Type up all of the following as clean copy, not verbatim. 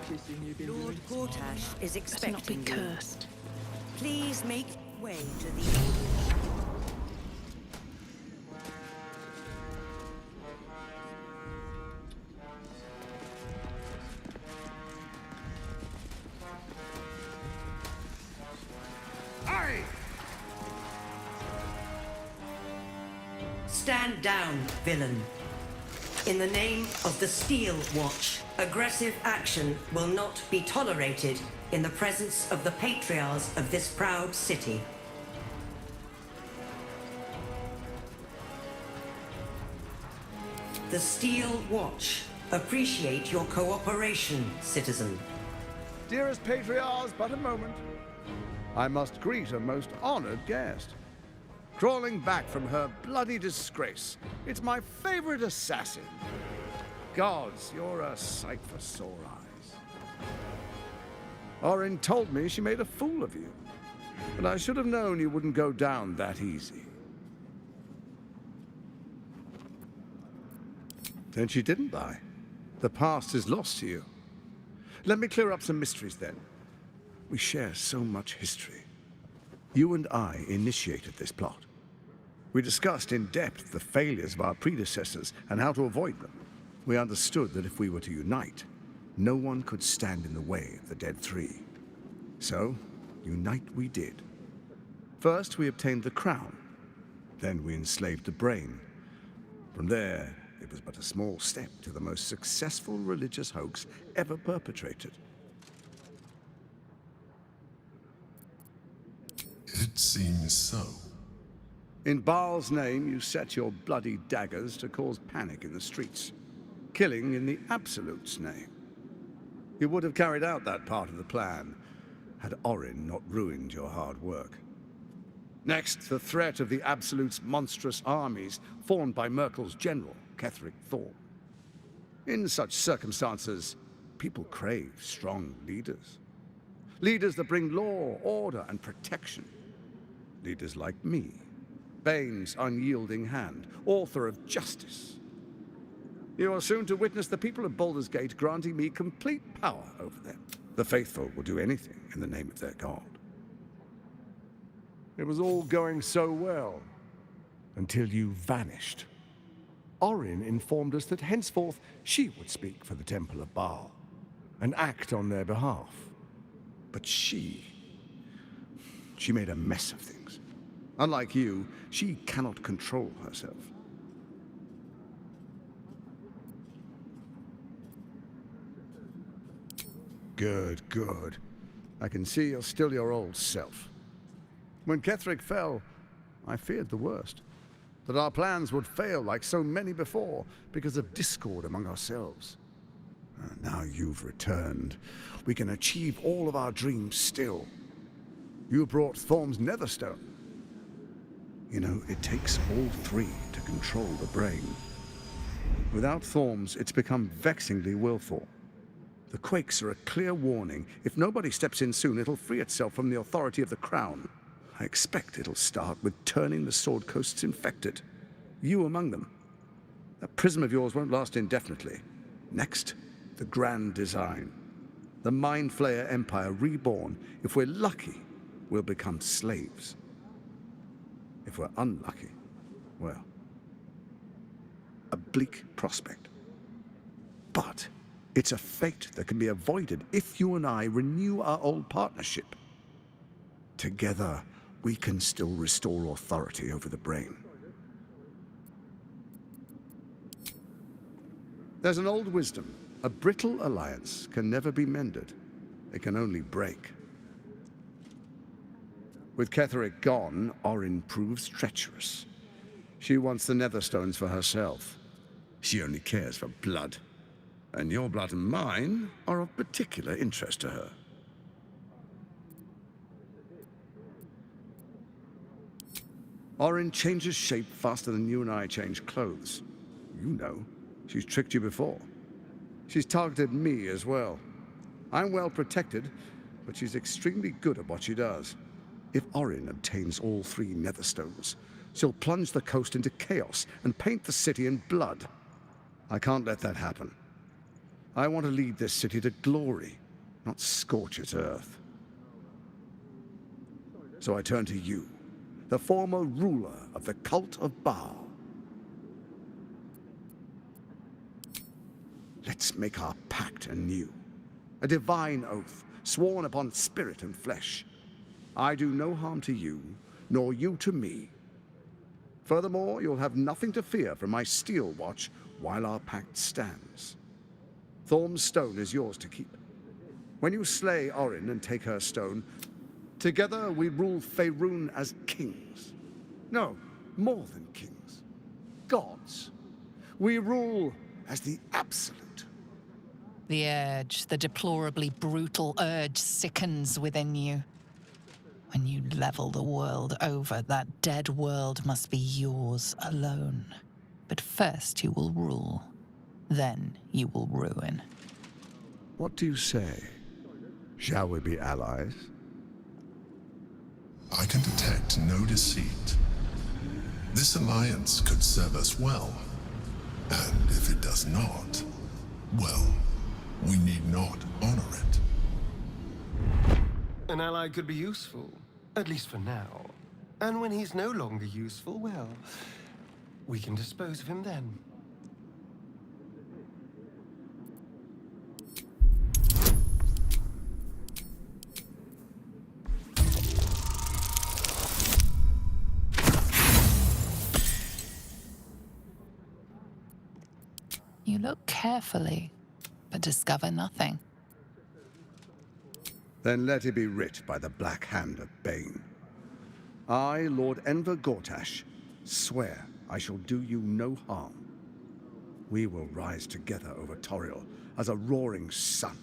Lord Gortash is Better not be expecting you. cursed. Please make way to the... Aye! Stand down, villain. In the name of the Steel Watch, aggressive action will not be tolerated in the presence of the patriarchs of this proud city. The Steel Watch appreciate your cooperation, citizen. Dearest patriarchs, but a moment. I must greet a most honored guest. Crawling back from her bloody disgrace, it's my favorite assassin. Gods, you're a sight for sore eyes. Orin told me she made a fool of you, but I should have known you wouldn't go down that easy. Then she didn't lie. The past is lost to you. Let me clear up some mysteries then. We share so much history. You and I initiated this plot. We discussed in depth the failures of our predecessors and how to avoid them. We understood that if we were to unite, no one could stand in the way of the Dead Three. So, unite we did. First, we obtained the crown. Then we enslaved the brain. From there, it was but a small step to the most successful religious hoax ever perpetrated. It seems so. In Baal's name, you set your bloody daggers to cause panic in the streets, killing in the Absolute's name. You would have carried out that part of the plan had Orin not ruined your hard work. Next, the threat of the Absolute's monstrous armies formed by Merkel's general, Ketheric Thorn. In such circumstances, people crave strong leaders. Leaders that bring law, order, and protection. Leaders like me, Bane's unyielding hand, author of justice. You are soon to witness the people of Baldur's Gate granting me complete power over them. The faithful will do anything in the name of their god. It was all going so well, until you vanished. Orin informed us that henceforth she would speak for the Temple of Baal, and act on their behalf. But she made a mess of things. Unlike you, she cannot control herself. Good, good. I can see you're still your old self. When Ketheric fell, I feared the worst. That our plans would fail like so many before because of discord among ourselves. Now you've returned. We can achieve all of our dreams still. You brought Thorm's Netherstone. You know, it takes all three to control the brain. Without Thorm's, it's become vexingly willful. The quakes are a clear warning. If nobody steps in soon, it'll free itself from the authority of the Crown. I expect it'll start with turning the Sword Coasts infected. You among them. That prism of yours won't last indefinitely. Next, the grand design. The Mind Flayer Empire reborn. If we're lucky, we'll become slaves. If we're unlucky, well, a bleak prospect. But it's a fate that can be avoided if you and I renew our old partnership. Together, we can still restore authority over the brain. There's an old wisdom. A brittle alliance can never be mended. It can only break. With Ketheric gone, Orin proves treacherous. She wants the Netherstones for herself. She only cares for blood. And your blood and mine are of particular interest to her. Orin changes shape faster than you and I change clothes. You know, she's tricked you before. She's targeted me as well. I'm well protected, but she's extremely good at what she does. If Orin obtains all three Netherstones, she'll plunge the coast into chaos and paint the city in blood. I can't let that happen. I want to lead this city to glory, not scorch its earth. So I turn to you, the former ruler of the cult of Baal. Let's make our pact anew, a divine oath sworn upon spirit and flesh. I do no harm to you, nor you to me. Furthermore, you'll have nothing to fear from my steel watch while our pact stands. Thorm's stone is yours to keep. When you slay Orin and take her stone, together we rule Faerun as kings. No, more than kings. Gods. We rule as the absolute. The urge, the deplorably brutal urge sickens within you. When you level the world over, that dead world must be yours alone. But first you will rule. Then you will ruin. What do you say? Shall we be allies? I can detect no deceit. This alliance could serve us well. And if it does not, well, we need not honor it. An ally could be useful, at least for now. And when he's no longer useful, well, we can dispose of him then. You look carefully, but discover nothing. Then let it be writ by the black hand of Bane. I, Lord Enver Gortash, swear I shall do you no harm. We will rise together over Toriel as a roaring sun.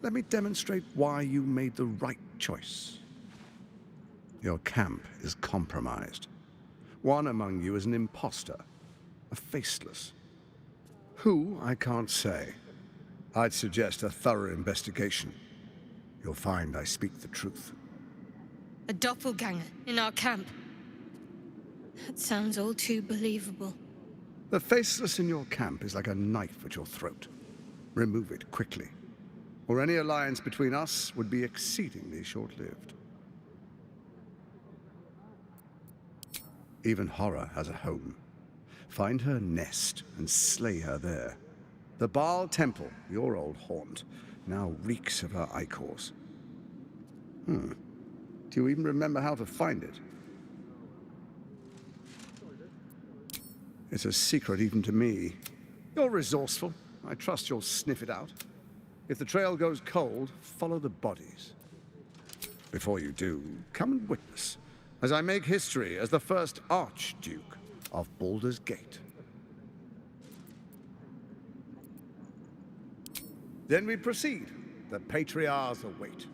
Let me demonstrate why you made the right choice. Your camp is compromised. One among you is an imposter, a faceless. Who, I can't say. I'd suggest a thorough investigation. You'll find I speak the truth. A doppelganger in our camp. That sounds all too believable. The faceless in your camp is like a knife at your throat. Remove it quickly, or any alliance between us would be exceedingly short-lived. Even horror has a home. Find her nest and slay her there. The Baal Temple, your old haunt, now reeks of her ichors. Do you even remember how to find it? It's a secret even to me. You're resourceful. I trust you'll sniff it out. If the trail goes cold, follow the bodies. Before you do, come and witness, as I make history as the first Archduke of Baldur's Gate. Then we proceed. The Patriarchs await.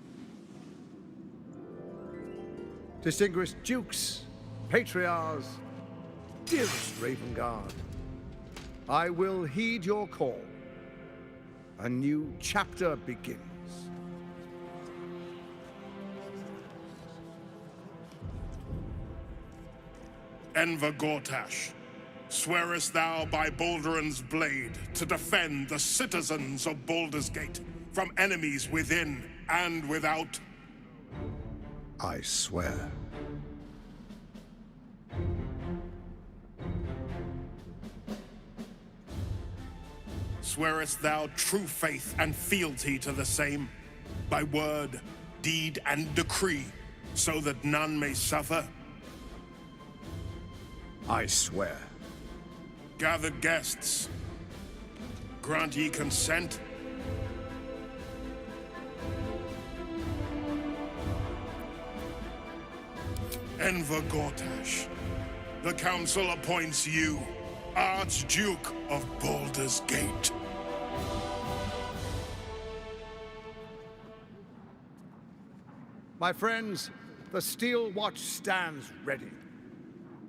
Distinguished Dukes, Patriarchs, dearest Ravengard, I will heed your call. A new chapter begins. Enver Gortash, swearest thou by Balduran's blade to defend the citizens of Baldur's Gate from enemies within and without? I swear. Swearest thou true faith and fealty to the same, by word, deed, and decree, so that none may suffer? I swear. Gathered guests, grant ye consent? Enver Gortash, the Council appoints you Archduke of Baldur's Gate. My friends, the Steel Watch stands ready.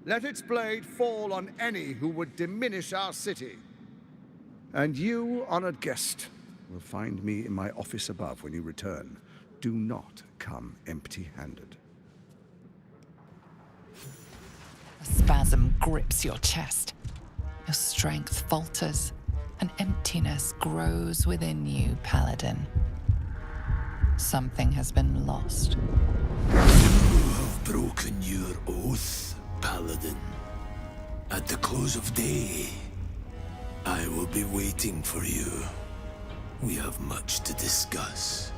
Let its blade fall on any who would diminish our city. And you, honored guest, will find me in my office above when you return. Do not come empty-handed. A spasm grips your chest. Your strength falters. An empty emptiness grows within you, Paladin. Something has been lost. You have broken your oath, Paladin. At the close of day, I will be waiting for you. We have much to discuss.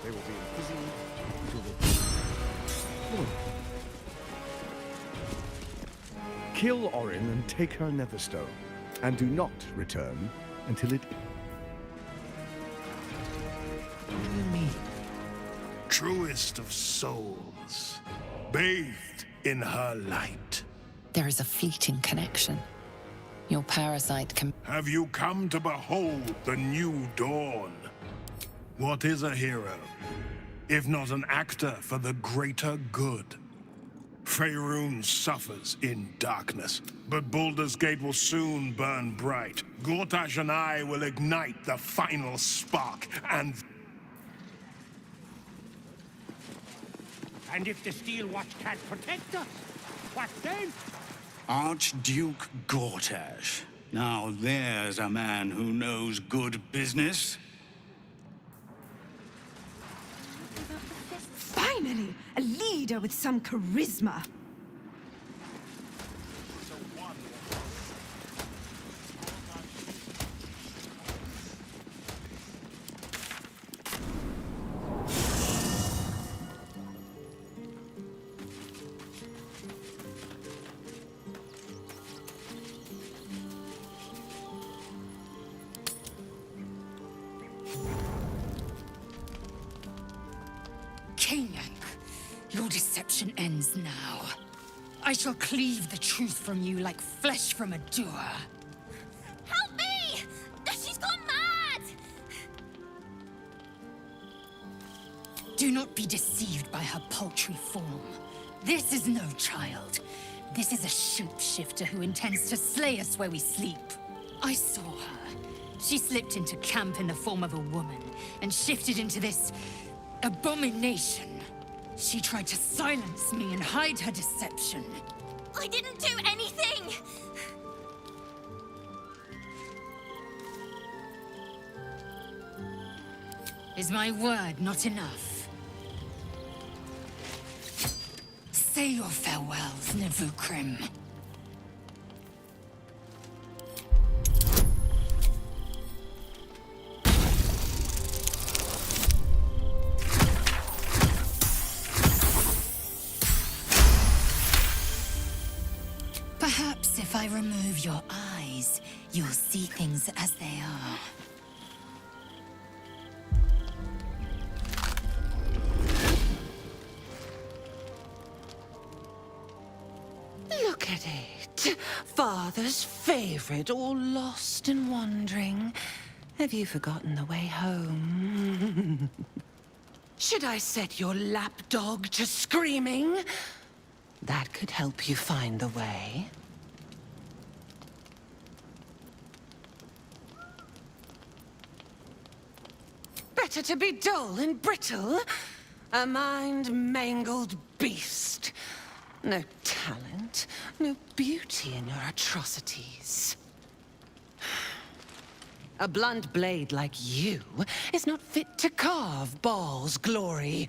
They will be imprisoned until the... Kill Orin and take her Netherstone, and do not return until it... Truest of souls, bathed in her light. There is a fleeting connection. Your parasite can... Have you come to behold the new dawn? What is a hero, if not an actor for the greater good? Faerun suffers in darkness, but Baldur's Gate will soon burn bright. Gortash and I will ignite the final spark, and... And if the Steel Watch can't protect us, what then? Archduke Gortash. Now there's a man who knows good business. Finally, a leader with some charisma. Your deception ends now. I shall cleave the truth from you like flesh from a doer. Help me! She's gone mad! Do not be deceived by her paltry form. This is no child. This is a shapeshifter who intends to slay us where we sleep. I saw her. She slipped into camp in the form of a woman and shifted into this abomination. She tried to silence me and hide her deception. I didn't do anything! Is my word not enough? Say your farewells, Navukrim. Perhaps if I remove your eyes, you'll see things as they are. Look at it. Father's favorite, all lost and wandering. Have you forgotten the way home? Should I set your lapdog to screaming? That could help you find the way. Better to be dull and brittle. A mind-mangled beast. No talent, no beauty in your atrocities. A blunt blade like you is not fit to carve Baal's glory.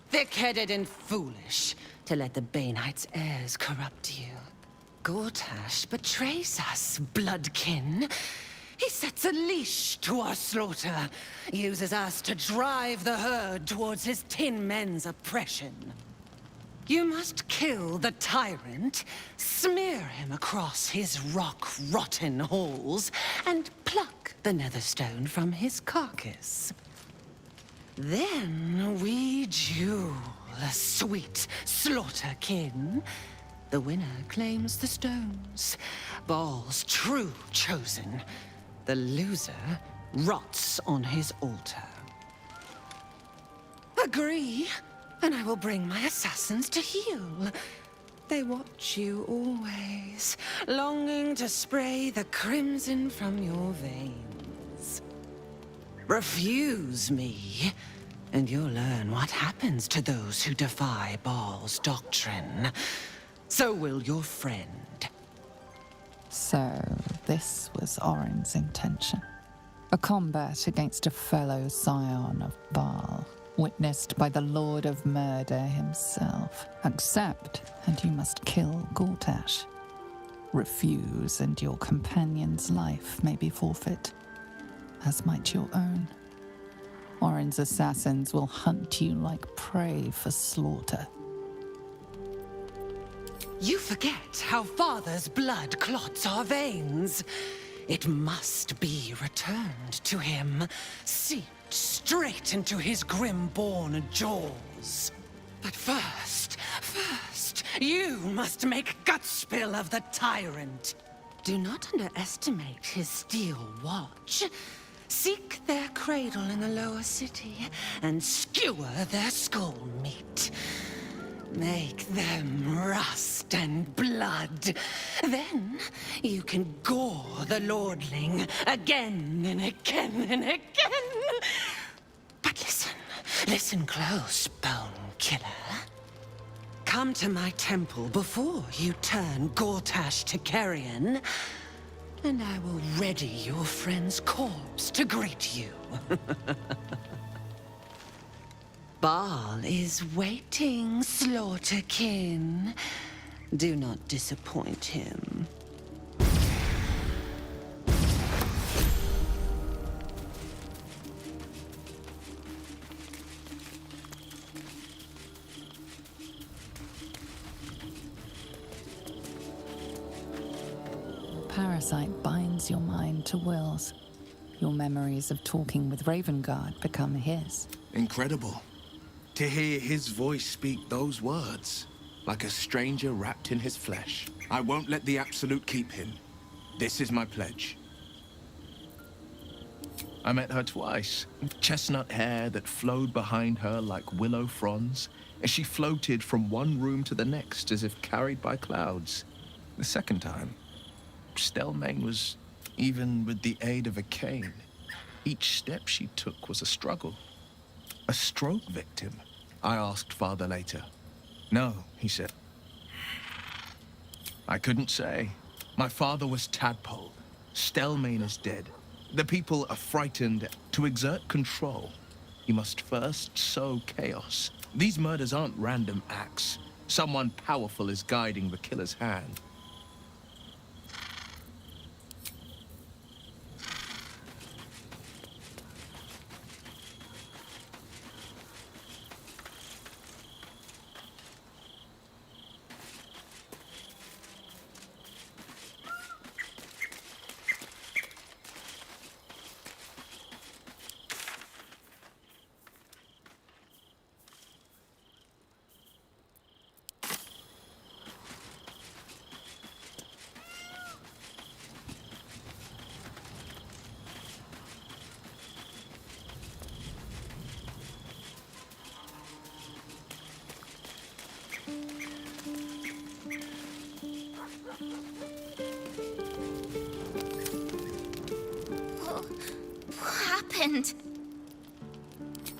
Thick-headed and foolish to let the Baneites' heirs corrupt you. Gortash betrays us, bloodkin. He sets a leash to our slaughter, uses us to drive the herd towards his Tin Men's oppression. You must kill the tyrant, smear him across his rock-rotten halls, and pluck the Netherstone from his carcass. Then we duel, sweet slaughterkin. The winner claims the stones, Baal's true chosen. The loser rots on his altar. Agree, and I will bring my assassins to heal. They watch you always, longing to spray the crimson from your veins. Refuse me, and you'll learn what happens to those who defy Baal's doctrine. So will your friend. So, this was Orin's intention. A combat against a fellow scion of Baal, witnessed by the Lord of Murder himself. Accept, and you must kill Gortash. Refuse, and your companion's life may be forfeit, as might your own. Orin's assassins will hunt you like prey for slaughter. You forget how Father's blood clots our veins. It must be returned to him, seeped straight into his grim-born jaws. But first, you must make gutspill of the tyrant. Do not underestimate his steel watch. Seek their cradle in the lower city and skewer their skull meat. Make them rust and blood. Then you can gore the lordling again and again and again. But listen close, Bone Killer. Come to my temple before you turn Gortash to carrion, and I will ready your friend's corpse to greet you. Baal is waiting, Slaughterkin. Do not disappoint him. Parasite binds your mind to Will's. Your memories of talking with Ravengard become his. Incredible. To hear his voice speak those words, like a stranger wrapped in his flesh. I won't let the Absolute keep him. This is my pledge. I met her twice. Chestnut hair that flowed behind her like willow fronds, as she floated from one room to the next as if carried by clouds. The second time, Stelmane was even with the aid of a cane. Each step she took was a struggle. A stroke victim? I asked Father later. No, he said. I couldn't say. My father was Tadpole. Stelmane is dead. The people are frightened. To exert control, you must first sow chaos. These murders aren't random acts. Someone powerful is guiding the killer's hand.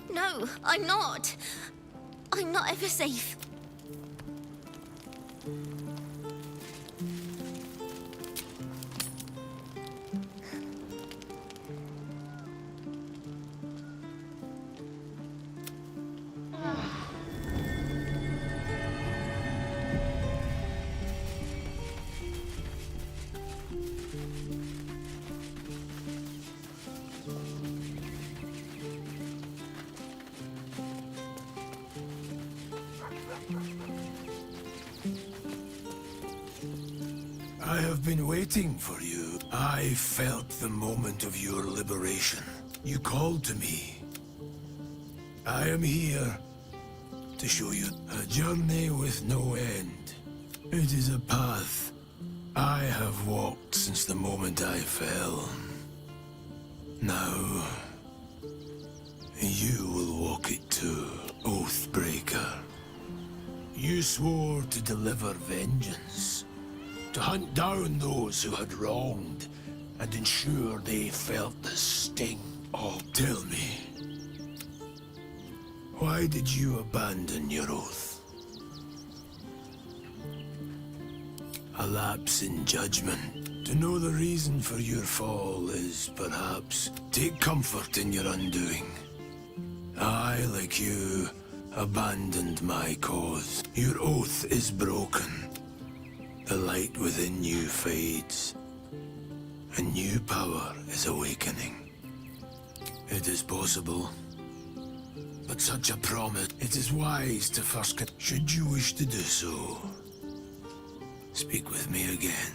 No, I'm not. I'm not ever safe. I have been waiting for you. I felt the moment of your liberation. You called to me. I am here to show you a journey with no end. It is a path I have walked since the moment I fell. Now, you will walk it too, Oathbreaker. You swore to deliver vengeance, to hunt down those who had wronged, and ensure they felt the sting. Oh, tell me, why did you abandon your oath? A lapse in judgment, To know the reason for your fall is, perhaps, take comfort in your undoing. I, like you, abandoned my cause. Your oath is broken. The light within you fades. A new power is awakening. It is possible. But such a promise, it is wise to first should you wish to do so. Speak with me again.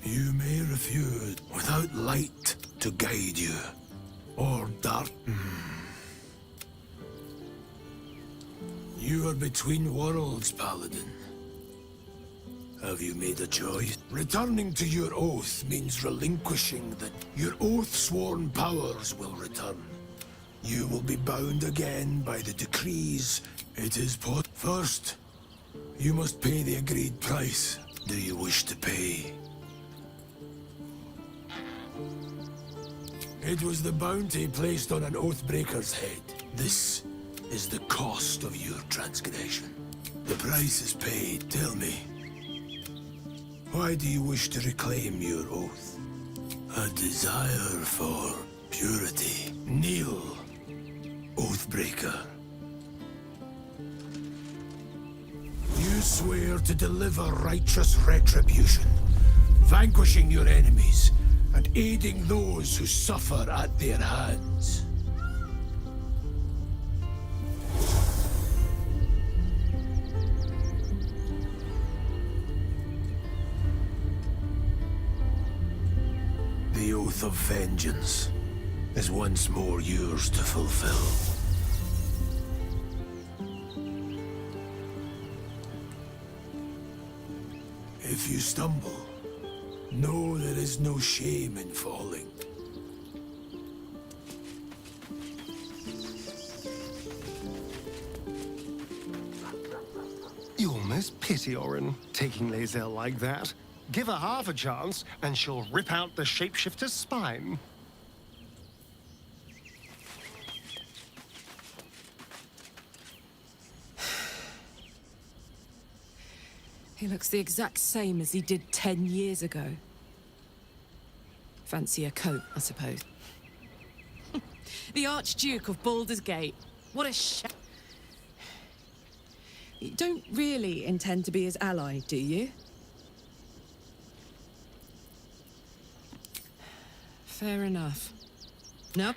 You may refuse without light to guide you, or dark. You are between worlds, Paladin. Have you made a choice? Returning to your oath means relinquishing that your oath-sworn powers will return. You will be bound again by the decrees. It is first, you must pay the agreed price. Do you wish to pay? It was the bounty placed on an Oathbreaker's head. This is the cost of your transgression. The price is paid. Tell me, why do you wish to reclaim your oath? A desire for purity. Kneel, Oathbreaker. You swear to deliver righteous retribution, vanquishing your enemies and aiding those who suffer at their hands. The oath of vengeance is once more yours to fulfill. If you stumble, know there is no shame in falling. You almost pity Orin, taking Lae'zel like that. Give her half a chance, and she'll rip out the shapeshifter's spine. He looks the exact same as he did 10 years ago. Fancy a coat, I suppose. The Archduke of Baldur's Gate. What a You don't really intend to be his ally, do you? Fair enough. No?